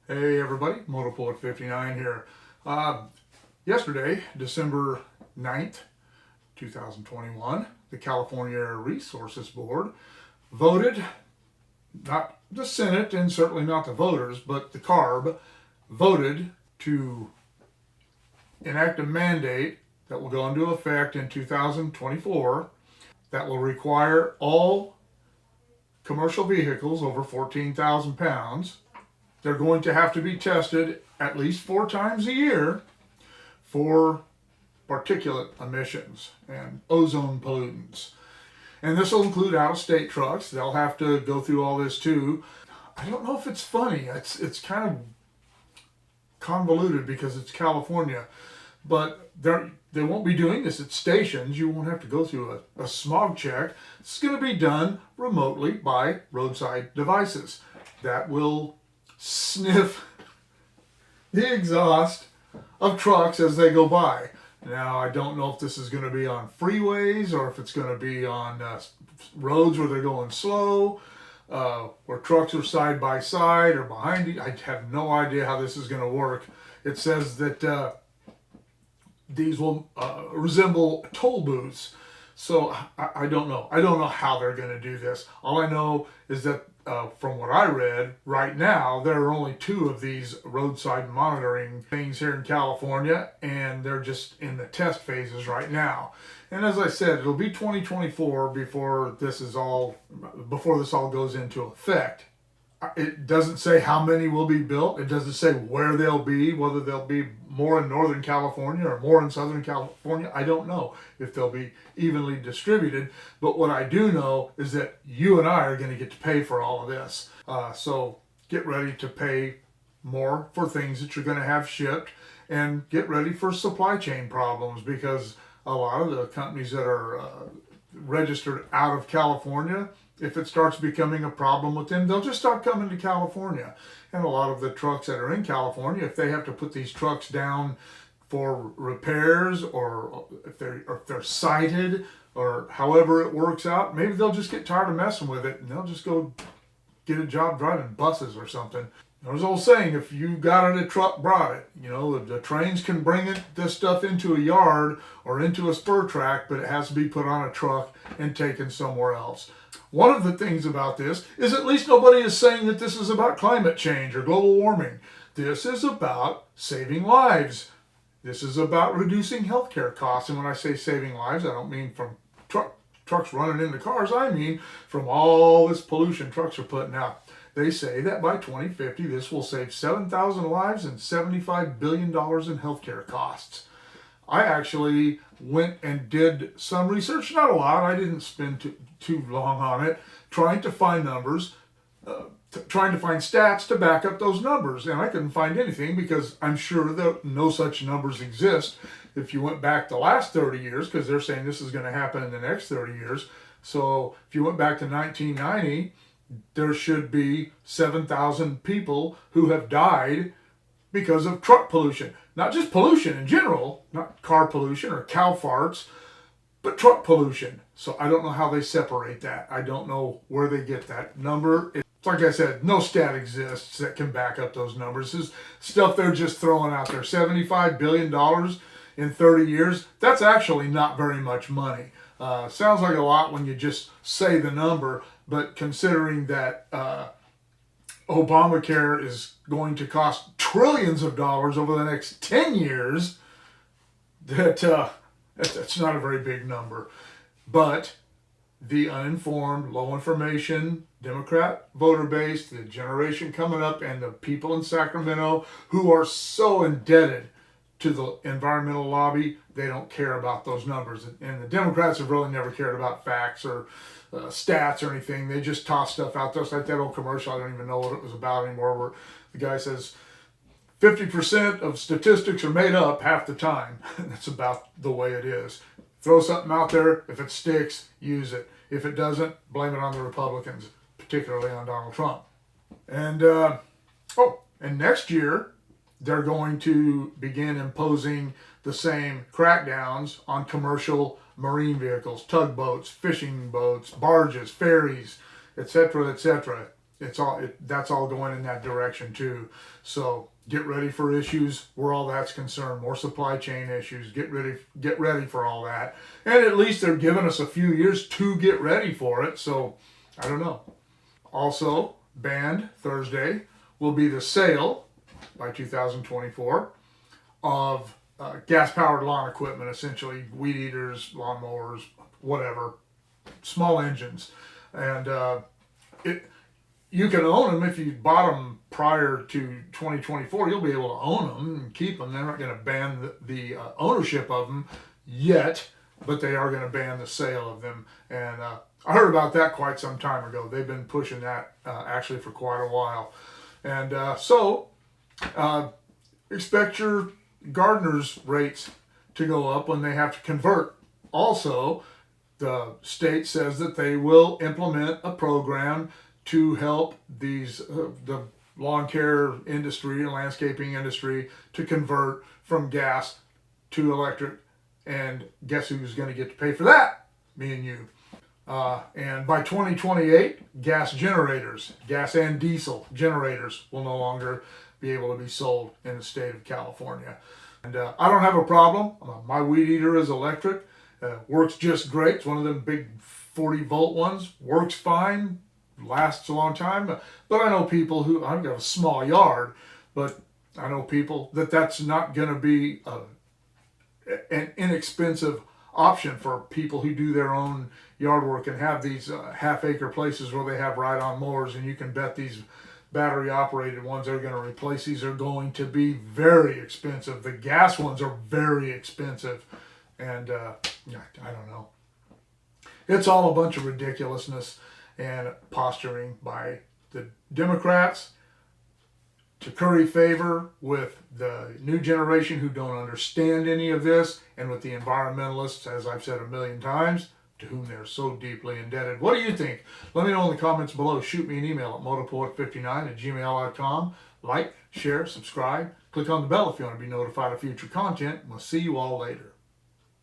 Hey everybody, Motorpoet 59 here. Yesterday, December 9th, 2021, the California Air Resources Board voted, not the Senate and certainly not the voters, but the CARB, voted to enact a mandate that will go into effect in 2024 that will require all commercial vehicles over 14,000 pounds. They're going to have to be tested at least 4 times a year for particulate emissions and ozone pollutants. And this will include out-of-state trucks. They'll have to go through all this too. I don't know if it's funny. It's kind of convoluted because it's California, but they won't be doing this at stations. You won't have to go through a smog check. It's going to be done remotely by roadside devices that will sniff the exhaust of trucks as they go by. Now, I don't know if this is going to be on freeways or if it's going to be on roads where they're going slow, where trucks are side by side or behind you. I have no idea how this is going to work. It says that these will resemble toll booths. So I don't know. I don't know how they're going to do this. All I know is that from what I read, right now, there are only 2 of these roadside monitoring things here in California, and they're just in the test phases right now. And as I said, it'll be 2024 before this all goes into effect. It doesn't say how many will be built. It doesn't say where they'll be, whether they'll be more in Northern California or more in Southern California. I don't know if they'll be evenly distributed. But what I do know is that you and I are going to get to pay for all of this. So get ready to pay more for things that you're going to have shipped, and get ready for supply chain problems, because a lot of the companies that are registered out of California, if it starts becoming a problem with them, they'll just start coming to California. And a lot of the trucks that are in California, if they have to put these trucks down for repairs, or if they're cited, or however it works out, maybe they'll just get tired of messing with it and they'll just go get a job driving buses or something. There's an old saying, if you got it, a truck brought it. You know, the trains can bring this stuff into a yard or into a spur track, but it has to be put on a truck and taken somewhere else. One of the things about this is at least nobody is saying that this is about climate change or global warming. This is about saving lives. This is about reducing healthcare costs. And when I say saving lives, I don't mean from trucks running into cars. I mean from all this pollution trucks are putting out. They say that by 2050, this will save 7,000 lives and $75 billion in healthcare costs. I actually went and did some research, not a lot. I didn't spend too long on it, trying to find numbers, trying to find stats to back up those numbers. And I couldn't find anything, because I'm sure that no such numbers exist if you went back the last 30 years, because they're saying this is going to happen in the next 30 years. So if you went back to 1990, there should be 7,000 people who have died because of truck pollution. Not just pollution in general, not car pollution or cow farts, but truck pollution. So I don't know how they separate that. I don't know where they get that number. It's like I said, no stat exists that can back up those numbers. This is stuff they're just throwing out there. $75 billion in 30 years, that's actually not very much money. Sounds like a lot when you just say the number, but considering that Obamacare is going to cost trillions of dollars over the next 10 years, that's not a very big number. But the uninformed, low information Democrat voter base, the generation coming up, and the people in Sacramento who are so indebted to the environmental lobby, they don't care about those numbers. And the Democrats have really never cared about facts or stats or anything. They just toss stuff out there. It's like that old commercial, I don't even know what it was about anymore, where the guy says 50% of statistics are made up half the time. That's about the way it is. Throw something out there. If it sticks, use it. If it doesn't, blame it on the Republicans, particularly on Donald Trump. And and next year, they're going to begin imposing the same crackdowns on commercial marine vehicles, tugboats, fishing boats, barges, ferries, etc., etc. that's all going in that direction too. So get ready for issues where all that's concerned. More supply chain issues. Get ready for all that. And at least they're giving us a few years to get ready for it. So I don't know. Also, banned Thursday will be the sale by 2024 of gas-powered lawn equipment, essentially weed eaters, lawnmowers, whatever, small engines, and it. You can own them if you bought them prior to 2024. You'll be able to own them and keep them. They're not going to ban the ownership of them yet, but they are going to ban the sale of them. And I heard about that quite some time ago. They've been pushing that actually for quite a while. And so expect your gardeners' rates to go up when they have to convert. Also, the state says that they will implement a program to help these the lawn care industry and landscaping industry to convert from gas to electric. And guess who's going to get to pay for that? Me and you. And by 2028, gas and diesel generators will no longer be able to be sold in the state of California. And I don't have a problem. My weed eater is electric. Works just great. It's one of them big 40-volt ones. Works fine. Lasts a long time. But I know people who, I've got a small yard, but I know people that's not going to be an inexpensive option for people who do their own yard work and have these half-acre places where they have ride-on mowers, and you can bet these battery-operated ones are going to replace these are going to be very expensive. The gas ones are very expensive, and I don't know. It's all a bunch of ridiculousness and posturing by the Democrats to curry favor with the new generation who don't understand any of this, and with the environmentalists, as I've said a million times, to whom they're so deeply indebted. What do you think? Let me know in the comments below. Shoot me an email at motopoet59@gmail.com. Like, share, subscribe. Click on the bell if you want to be notified of future content. We'll see you all later.